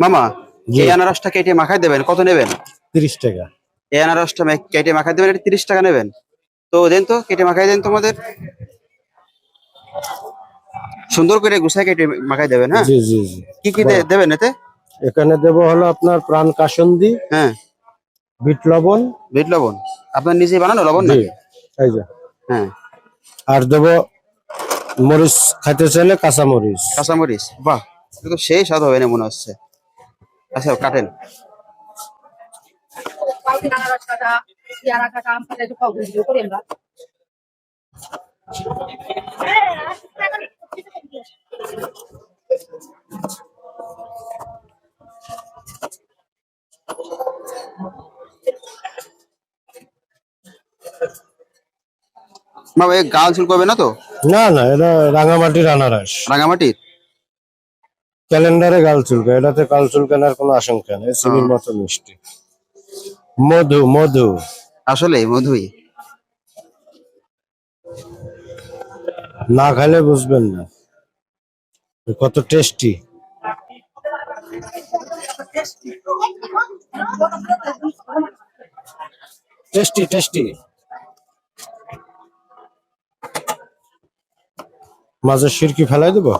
মামা, জি। এই আনারসটা কেটে মাখায় দেবেন, কত নেবেন? 30 টাকা। এই আনারসটা কেটে মাখায় দেবেন, এটা 30 টাকা নেবেন। তো দেন তো, কেটে মাখায় দেন তোমাদের, সুন্দর করে গুছায় কেটে মাখায় দেবেন। হ্যাঁ, জি জি জি। কি কি দেবেন এতে? এখানে দেবো হলো আপনার প্রাণ কাসন্দি, হ্যাঁ, বিট লবণ। বিট লবণ আপনার নিজে বানানো লবণ জি, নাকি? এই যে। হ্যাঁ, আর দেবো মরিচ, খাইতে চাইলে কাঁচা মরিচ। কাঁচামরিচ। বাহ, এটা তো সেই স্বাদ হবে না মনে হচ্ছে। আচ্ছা, কাটেন। মামা, এই গাল চুল করবে না তো? না না, এটা রাঙামাটির আনারস। রাঙামাটির? ক্যালেন্ডারে গাল চুলকা, এটাতে গাল চুলকানোর কোনো আশঙ্কা নেই, চিনির মতো মিষ্টি। মধু মধু। আসলে মধুই। না খাইলে বুঝবেন না কত টেস্টি। Tasty tasty. মাঝে সিরকি ফেলাই দেবো।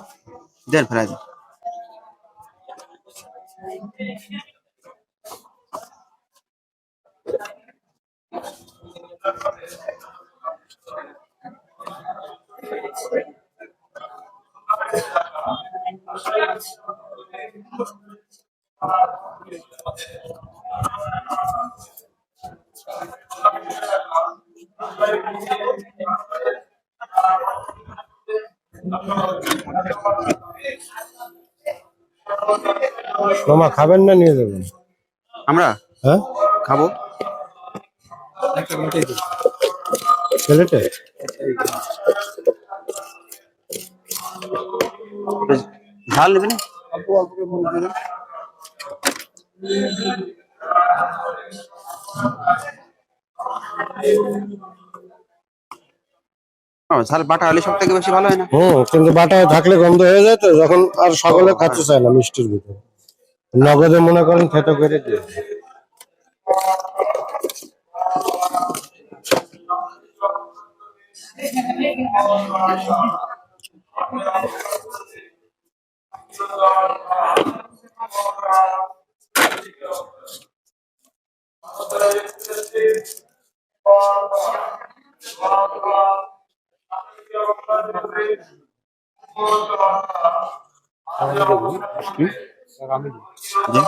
দেন, ফেলাই দেন। মামা খাবেন না নিয়ে যাবেন? আমরা হ্যাঁ, খাবো। প্লেটে। ঝাল নেবেন? অল্প অল্প করে মরিচ দেবেন। ঝাল বাটা হলে সব থেকে বেশি ভালো হয় না? কিন্তু বাটায় থাকলে গন্ধ হয়ে যায়, তো যখন আর সকলে খাচ্ছে চায় না মিষ্টির ভিতরে, নগদে মনে করেন খেতে করে দিয়ে। জি।